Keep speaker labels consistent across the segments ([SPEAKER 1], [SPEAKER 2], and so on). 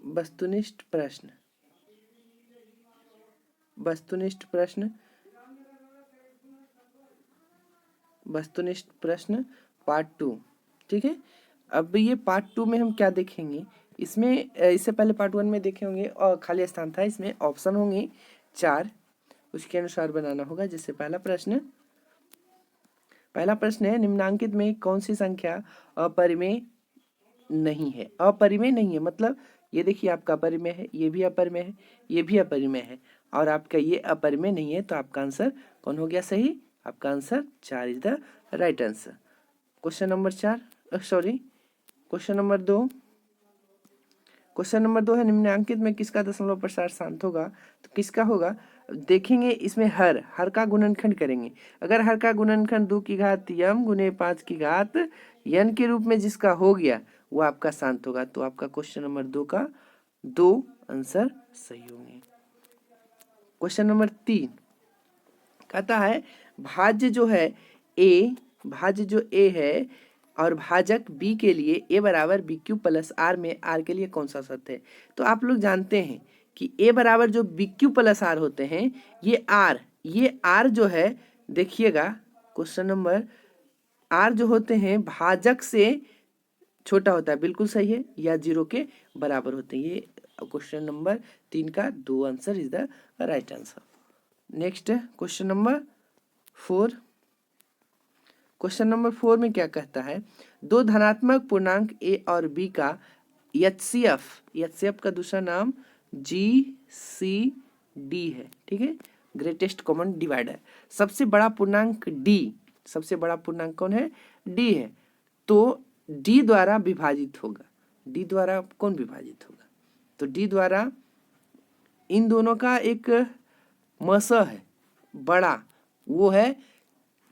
[SPEAKER 1] वस्तुनिष्ठ प्रश्न, वस्तुनिष्ठ प्रश्न, वस्तुनिष्ठ प्रश्न पार्ट 2। ठीक है, अब ये पार्ट 2 में हम क्या देखेंगे, इसमें इससे पहले पार्ट 1 में देखे होंगे और खाली स्थान था, इसमें ऑप्शन होंगे 4, उसके अनुसार बनाना होगा। जैसे पहला प्रश्न है, निम्नांकित में कौन सी संख्या अपरिमेय नहीं है। अपरिमेय नहीं है मतलब ये देखिए, आपका अपरिमेय है, ये भी अपरिमेय है, ये भी अपरिमेय है, और आपका ये अपरिमेय नहीं है, तो आपका आंसर कौन हो गया सही? आपका answer 4 is the right answer. Question number 2। Question number 2 है, निम्नांकित में किसका दशमलव प्रसार शांत होगा? तो किसका होगा देखेंगे, इसमें हर का गुणनखंड करेंगे। अगर हर का गुणनखंड 2 की घात यम गुने 5 की घात यन के रूप में जिसका हो गया वो आपका शांत होगा। तो आपका क्वेश्चन नंबर 2 का 2 आंसर सही होंगे। क्वेश्चन नंबर 3 कहता है, भाज्य जो ए है और भाजक बी के लिए ए बराबर बी क्यू प्लस आर में आर के लिए कौन सा सत्य है? तो आप लोग जानते हैं कि ए बराबर जो बी क्यू प्लस आर होते हैं, ये आर जो है, देखिएगा क्वेश्चन नंबर, आर जो होते हैं भाजक से छोटा होता है, बिल्कुल सही है, या 0 के बराबर होते हैं। ये क्वेश्चन नंबर 3 का 2 answer is the right answer. Next question number 4। Question number 4 में क्या कहता है, दो धनात्मक पूर्णांक ए और बी का एचसीएफ का दूसरा नाम GCD है। ठीक है, ग्रेटेस्ट कॉमन डिवाइडर। सबसे बड़ा पूर्णांक कौन है? डी है। तो डी द्वारा विभाजित होगा। डी द्वारा कौन विभाजित होगा? तो डी द्वारा इन दोनों का एक मस है बड़ा, वो है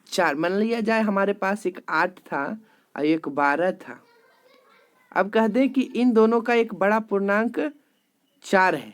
[SPEAKER 1] 4। मान लिया जाए हमारे पास एक 8 था और एक 12 था। अब कह दें कि इन दोनों का एक बड़ा पूर्णांक 4 है।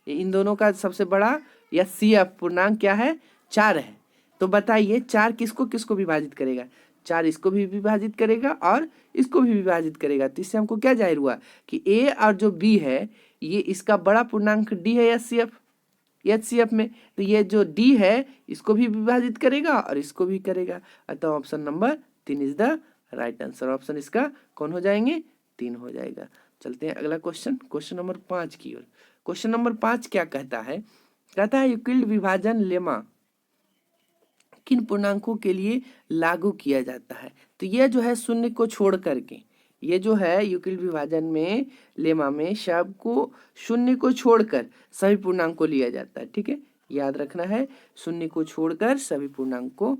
[SPEAKER 1] इन दोनों का सबसे बड़ा या CF पूर्णांक क्या है? 4 है। तो बताइए 4 किसको किसको विभाजित करेगा? 4 इसको भी विभाजित करेगा और इसको भी विभाजित करेगा। तो इससे हमको क्या जाहिर हुआ कि ए और जो बी है, ये इसका बड़ा पूर्णांक डी है HCF में। तो ये जो डी है इसको भी विभाजित करेगा और इसको भी करेगा। अतः option number 3 is the right answer. Option इसका कौन हो जाएंगे? 3 हो जाएगा। चलते हैं अगला क्वेश्चन नंबर 5 की ओर। क्वेश्चन नंबर 5 क्या कहता है? कहता है यूक्लिड विभाजन लेमा किन पूर्णांकों के लिए लागू किया जाता है? तो यह जो है शून्य को छोड़ करके, ये जो है यूक्लिड विभाजन में लेमा में सबको शून्य को छोड़कर सभी पूर्णांक को लिया जाता है। ठीक है, याद रखना है, शून्य को छोड़कर सभी पूर्णांकों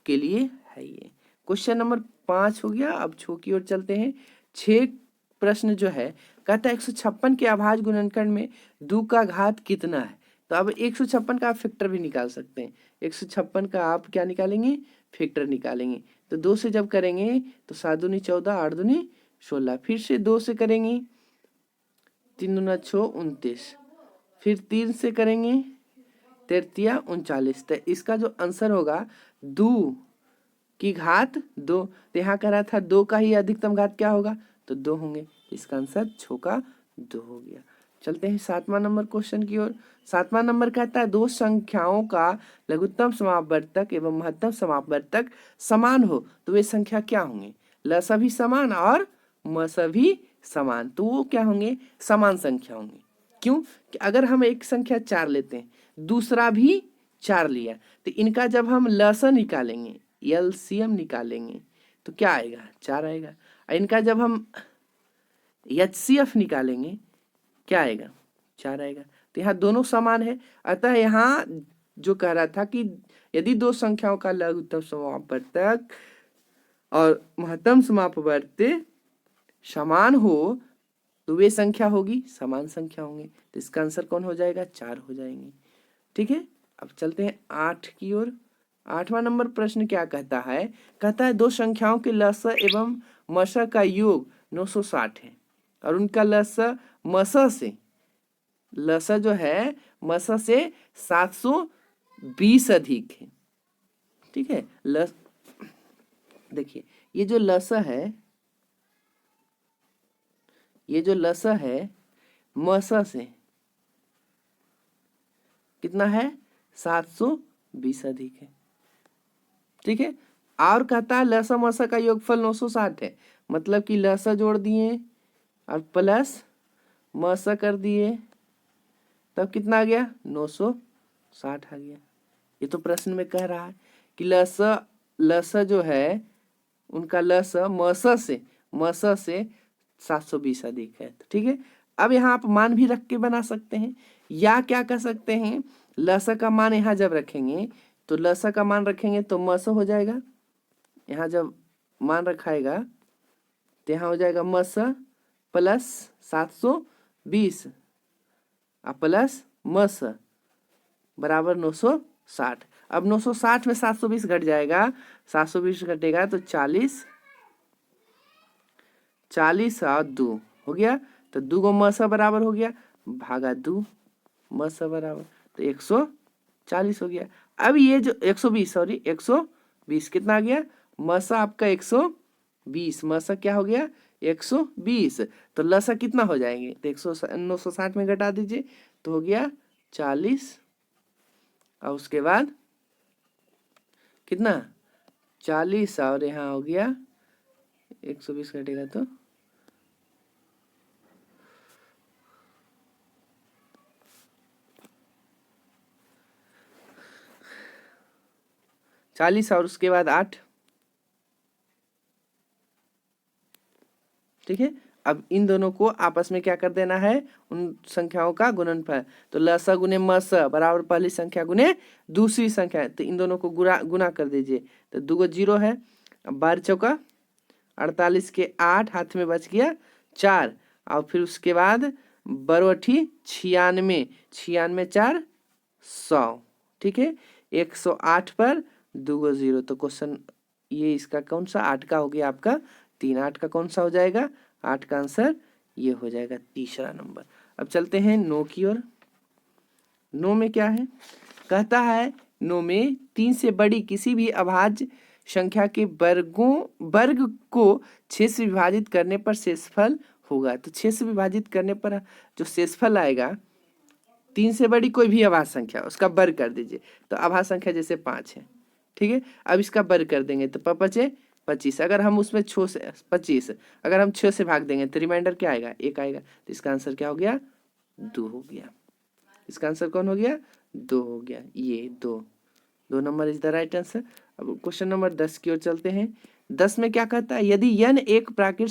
[SPEAKER 1] के लिए है ये। क्वेश्चन नंबर 5 हो गया। अब 6 की ओर चलते हैं। 6 प्रश्न जो है कहता है 156 के अभाज्य गुणनखंड में 2 का घात कितना है? तो अब 156 का आप फैक्टर भी निकाल सकते हैं। 156 का आप क्या निकालेंगे? फैक्टर निकालेंगे। तो 2 से जब करेंगे तो 7 दूनी 14, 8 दूनी 16, फिर से 2 से करेंगे 3 दूना 6, 29, फिर 3 से करेंगे 33 39। तो इसका जो आंसर होगा 2 की घात 2। तो यहाँ कह रहा था 2 का ही अधिकतम घात क्या होगा? तो 2 होंगे। इसका आंसर 6 का 2 हो गया। चलते हैं 7वां नंबर क्वेश्चन की ओर। 7वां नंबर कहता है दो संख्याओं का लघुत्तम समापवर्तक एवं महत्तम समापवर्तक समान हो तो वे संख्या क्या होंगे? लसा भी समान और मसा भी समान, तो वो क्या होंगे? समान संख्या होंगे। क्यों? कि अगर हम एक संख्या 4 लेते हैं, दूसरा भी 4 लिया, तो इनका जब हम लसा निकालेंगे, LCM निकालेंगे, तो क्या आएगा? 4 आएगा। और इनका जब हम HCF निकालेंगे, क्या आएगा? 4 आएगा। तो यहाँ दोनों समान है। अतः यहाँ जो कह रहा था कि यदि दो संख्याओं का लघुत्तम समापवर्तक और महत्तम समापवर्तक समान हो तो वे संख्या होगी, समान संख्या होंगे। तो इसका आंसर कौन हो जाएगा? 4 हो जाएंगे। ठीक है, अब चलते हैं 8 की ओर। 8वां नंबर प्रश्न क्या कहता है? कहता है दो संख्याओं के लस एवं मस का योग 960 है और उनका लस जो है मस से 720 अधिक है। ठीक है, देखिए ये जो लस है ये जो लस है मस से कितना है 720 अधिक है। ठीक है, और कहता है लसा मसा का योगफल 960 है, मतलब कि लसा जोड़ दिए और प्लस मसा कर दिए, तब कितना आ गया 960 आ गया। ये तो प्रश्न में कह रहा है कि लसा जो है उनका लसा मसा से 720 अधिक है। तो ठीक है, अब यहाँ आप मान भी रख के बना सकते हैं, या क्या कर सकते हैं, लसा का मान यहाँ जब रखेंगे तो लसा का मान रखेंगे तो मस हो जाएगा, यहाँ जब मान रखाएगा तो यहाँ हो जाएगा मस प्लस 720 प्लस मस बराबर 960। अब 960 में 720 घट जाएगा, 720 घटेगा तो 40 और 2 हो गया, तो 2 को मसा बराबर हो गया भागा 2 मसा बराबर तो 140 हो गया। अब ये जो 120 कितना आ गया, मसा आपका 120, मसा क्या हो गया 120, तो लसा कितना हो जाएंगे तो 960 में घटा दीजिए तो हो गया 40, और उसके बाद कितना 40 और यहाँ हो गया 120 घटेगा तो 40 और उसके बाद 8। ठीक है, अब इन दोनों को आपस में क्या कर देना है, उन संख्याओं का गुणनफल, तो लसा गुने मस बराबर पहली संख्या गुने दूसरी संख्या, तो इन दोनों को गुना कर दीजिए, तो 2 को 0 है, 12 चौका 48 के 8 हाथ में बच गया 4, और फिर उसके बाद 12 96, 96 4 100। ठीक है, 108 पर 2 को 0, तो क्वेश्चन ये इसका कौन सा 8 का हो गया आपका 3, 8 का कौन सा हो जाएगा 8 का आंसर ये हो जाएगा तीसरा नंबर। अब चलते हैं 9 की ओर। 9 में क्या है, कहता है 9 में 3 से बड़ी किसी भी अभाज्य संख्या के वर्ग को 6 से विभाजित करने पर शेषफल होगा। तो 6 से विभाजित करने पर जो शेषफल आएगा, 3 से बड़ी कोई भी अभाज्य संख्या उसका वर्ग कर दीजिए, तो अभाज्य संख्या जैसे 5 है। ठीक है, अब इसका वर्ग कर देंगे तो 5 25, अगर हम उसमें 6 से 25 अगर हम 6 से भाग देंगे तो रिमाइंडर क्या आएगा 1 आएगा, तो इसका आंसर क्या हो गया 2 हो गया। इसका आंसर कौन हो गया 2 हो गया, ये 2 number is the right answer. अब क्वेश्चन नंबर 10 की ओर चलते हैं। 10 में क्या कहता है, यदि n एक प्राकृत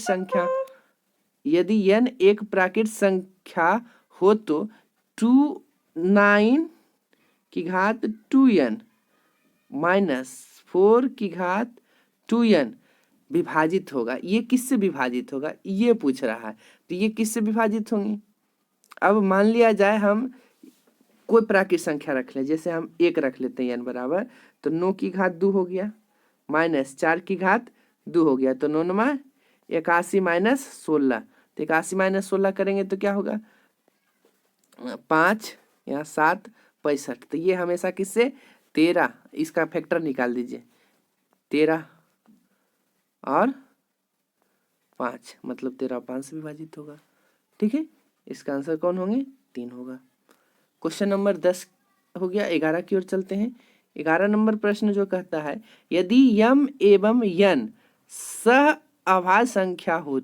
[SPEAKER 1] संख्या हो तो 9 की घात 2n माइनस 4 की घात 2n विभाजित होगा। ये किससे विभाजित होगा ये पूछ रहा है, तो ये किससे विभाजित होंगी। अब मान लिया जाए हम कोई प्राकृत संख्या रख लें, जैसे हम 1 रख लेते हैं n बराबर, तो 9 की घात 2 हो गया माइनस 4 की घात 2 हो गया, तो 9 9 81 माइनस 16, तो 81 माइनस 16 करेंगे तो क्या होगा 5 यहाँ 7 65, तो ये हमेशा किससे 13, इसका फैक्टर निकाल दीजिए 13 और 5, मतलब 13 और 5 से विभाजित होगा। ठीक है, इसका आंसर कौन होंगे 3 होगा। क्वेश्चन नंबर 10 हो गया। 11 की ओर चलते हैं। 11 नंबर प्रश्न जो कहता है, यदि यम एवं यन सअभाज्य संख्या हो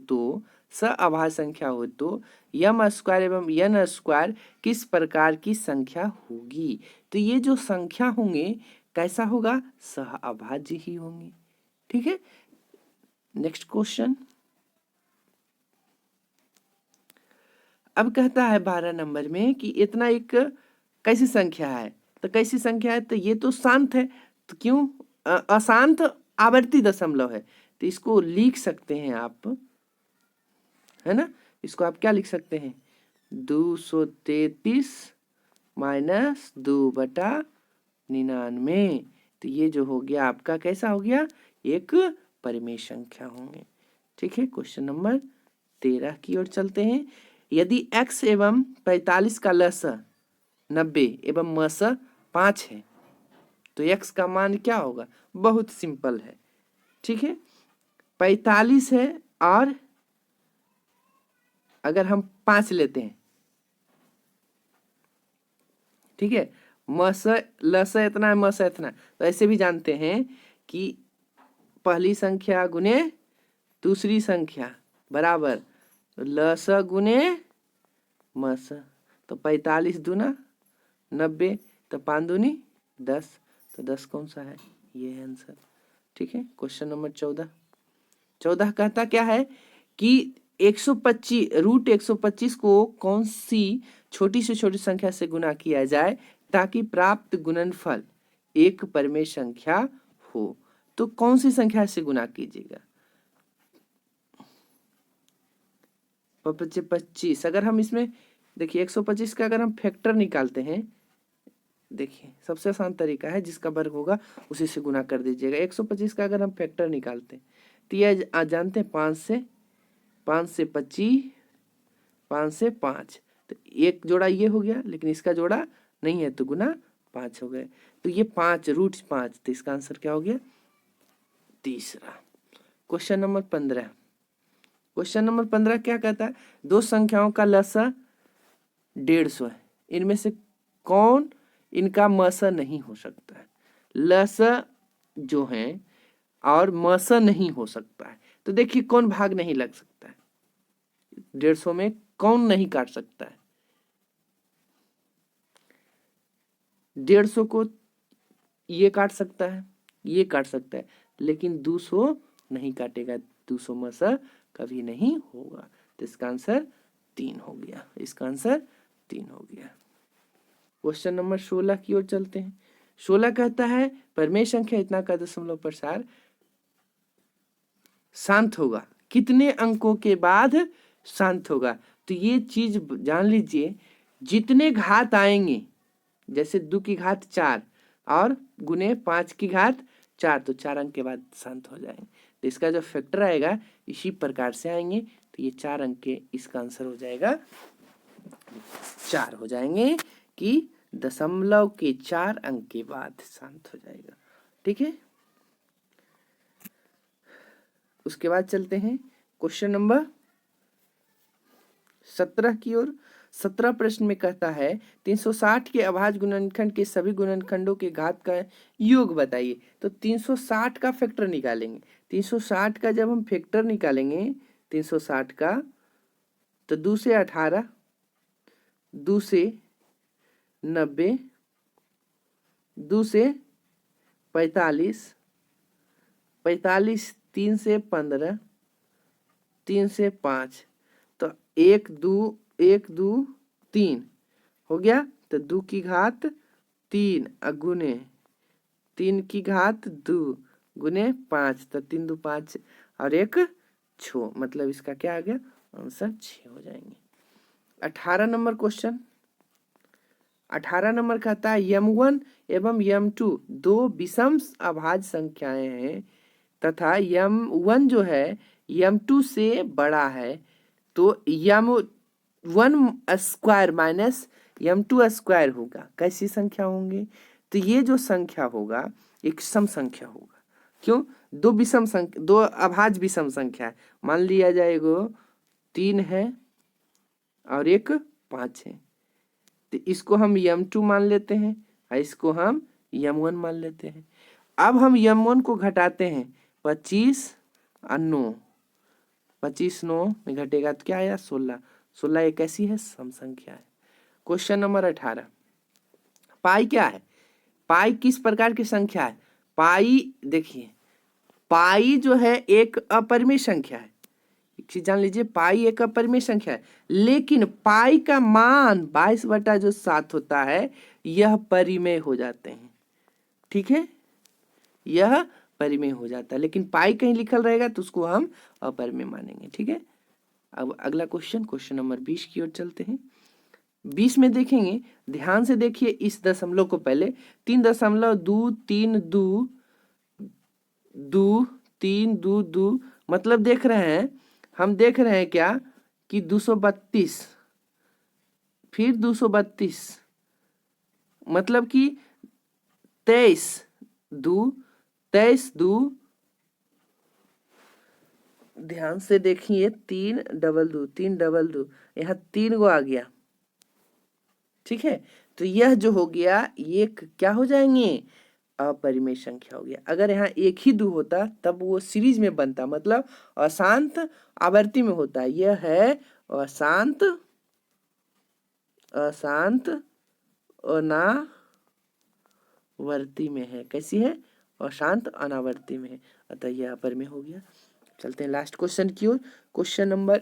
[SPEAKER 1] तो यम स्क्वायर एवं यन स्क्वायर किस प्रकार की संख्या होगी। तो ये जो संख्या होंगे कैसा होगा सहअभाज्य ही होंगे। ठीक है, नेक्स्ट क्वेश्चन। अब कहता है 12 नंबर में कि इतना एक कैसी संख्या है, तो कैसी संख्या है, तो ये तो शांत है, तो क्यों अशांत आवर्ती दशमलव है, तो इसको लिख सकते हैं आप, है ना, इसको आप क्या लिख सकते हैं 233 माइनस 2/99, तो ये जो हो गया आपका कैसा हो गया एक परिमेय संख्या होंगे। ठीक है, क्वेश्चन नंबर 13 की ओर चलते हैं। यदि x एवं 45 का लसा 90 एवं मसा 5 है तो x का मान क्या होगा, बहुत सिंपल है। ठीक है, 45 है और अगर हम 5 लेते हैं, ठीक है, मस लस इतना है, मस इतना, तो ऐसे भी जानते हैं कि पहली संख्या गुने दूसरी संख्या बराबर लस गुने मस, तो 45 दूना 90, तो 5 दूनी 10, तो 10 कौन सा है, ये है आंसर। ठीक है, क्वेश्चन नंबर 14 कहता क्या है कि 125 रूट 125 को कौन सी छोटी से छोटी संख्या से गुना किया जाए ताकि प्राप्त गुणनफल एक परिमेय संख्या हो। तो कौन सी संख्या से गुना कीजिएगा, 25। अगर हम इसमें देखिए 125 का अगर हम फैक्टर निकालते हैं, देखिए सबसे आसान तरीका है, जिसका वर्ग होगा उसी से गुना कर दीजिएगा। 125 का अगर हम फैक्टर निकालते हैं तो ये जानते हैं 5 से 25, 5 से 5, तो एक जोड़ा ये हो गया, लेकिन इसका जोड़ा नहीं है तो गुना 5 हो गए, तो ये 5 रूट 5, तो इसका आंसर क्या हो गया, तीसरा। क्वेश्चन नंबर 15, क्वेश्चन नंबर 15 क्या कहता है, दो संख्याओं का लसा 150 है, इनमें से कौन इनका मसा नहीं हो सकता है। लसा जो है और मसा नहीं हो सकता है, तो देखिए कौन भाग नहीं लग सकता है, 150 में कौन नहीं काट सकता है, 150 को ये काट सकता है, ये काट सकता है, लेकिन 200 नहीं काटेगा, 200 मसा कभी नहीं होगा, तो इसका आंसर 3 हो गया, इसका आंसर 3 हो गया। क्वेश्चन नंबर 16 की ओर चलते हैं। 16 कहता है परिमेय संख्या इतना का दशमलव प्रसार शांत होगा, कितने अंकों के बाद शांत होगा। तो ये चीज जान लीजिए, जितने घात आएंगे, जैसे 2 की घात 4 और गुने 5 की घात 4, तो 4 अंक के बाद शांत हो जाएंगे, तो इसका जो फैक्टर आएगा इसी प्रकार से आएंगे, तो ये 4 अंक के, इसका आंसर हो जाएगा 4 हो जाएंगे कि दशमलव के 4 अंक के बाद शांत हो जाएगा। ठीक है, उसके बाद चलते हैं क्वेश्चन नंबर 17 की ओर। 17 प्रश्न में कहता है 360 के अभाज्य गुणनखंड के सभी गुणनखंडों के घात का योग बताइए। तो 360 का फैक्टर निकालेंगे, 360 का जब हम फैक्टर निकालेंगे 360 का, तो 2 से 18, 2 से 90, 2 से 45, 45, 3 से 15, 3 से 5, तो 1 2 3 हो गया, तो 2 की घात 3 गुने 3 की घात 2 गुने 5, तो 3 2 5 और 1 6, मतलब इसका क्या आ गया, आंसर 6 हो जाएंगे। 18 नंबर क्वेश्चन, 18 नंबर कहता है m1 एवं m2 दो विषम अभाज्य संख्याएं हैं तथा m1 जो है m2 से बड़ा है, तो m1 square minus m2 square होगा, कैसी संख्या होंगे। तो ये जो संख्या होगा एक सम संख्या होगा, क्यों, दो विषम संख्या, दो अभाज्य विषम संख्या है, मान लिया जाएगा 3 है और एक 5 है, तो इसको हम m2 मान लेते हैं और इसको हम m1 मान लेते हैं। अब हम m1 को घटाते हैं, 25 और 9, 25 9 में घटेगा तो क्या आया, 16, 16 एक ऐसी है सम संख्या है। क्वेश्चन नंबर 18, पाई क्या है, पाई किस प्रकार की संख्या है। पाई देखिए, पाई जो है एक अपरिमेय संख्या है, एक चीज जान लीजिए, पाई एक अपरिमेय संख्या है, लेकिन पाई का मान 22/7 होता है, यह परिमेय हो जाते हैं। ठीक है, यह परिमेय हो जाता है, लेकिन पाई कहीं लिखल रहेगा तो उसको हम अपरिमेय मानेंगे। ठीक है, अब अगला क्वेश्चन, क्वेश्चन नंबर 20 की ओर चलते हैं। 20 में देखेंगे, ध्यान से देखिए इस दशमलव को, पहले 3.232 2 3 2 2, मतलब देख रहे हैं, हम देख रहे हैं क्या कि 232, फिर 232, मतलब कि 23 2 23 2 ध्यान से देखिए, 3 डबल 2, 3 डबल 2, यहाँ 3 गो आ गया। ठीक है, तो यह जो हो गया ये क्या हो जाएंगे, अपरिमेय संख्या हो गया। अगर यहाँ एक ही 2 होता तब वो सीरीज में बनता, मतलब अशांत आवर्ती में होता। यह है अशांत अनावर्ती में है। कैसी है, अशांत अनावर्ती में है, अतः यह अपरिमेय हो गया। चलते हैं लास्ट क्वेश्चन की ओर। Question number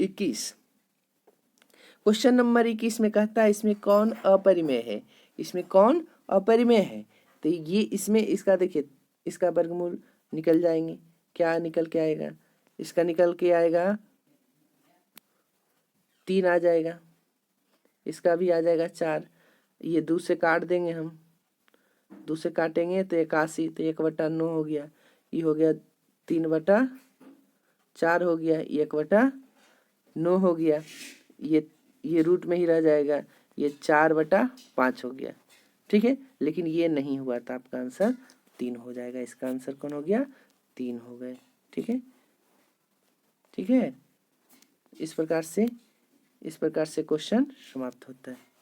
[SPEAKER 1] 21। क्वेश्चन नंबर 21 में कहता है इसमें कौन अपरिमेय है, इसमें कौन अपरिमेय है। तो ये इसमें इसका देखिए, इसका वर्गमूल निकल जाएंगे, क्या निकल के आएगा, इसका निकल के आएगा 3 आ जाएगा, इसका भी आ जाएगा 4। ये 2 से काट देंगे हम, 2 से काटेंगे तो 81, तो 1/9 हो गया। ये हो गया 3/4 हो गया, 1/9 हो गया। ये रूट में ही रह जाएगा, ये 4/5 हो गया। ठीक है, लेकिन ये नहीं हुआ था, आपका आंसर 3 हो जाएगा। इसका आंसर कौन हो गया, 3 हो गए। ठीक है, ठीक है, इस प्रकार से क्वेश्चन समाप्त होता है।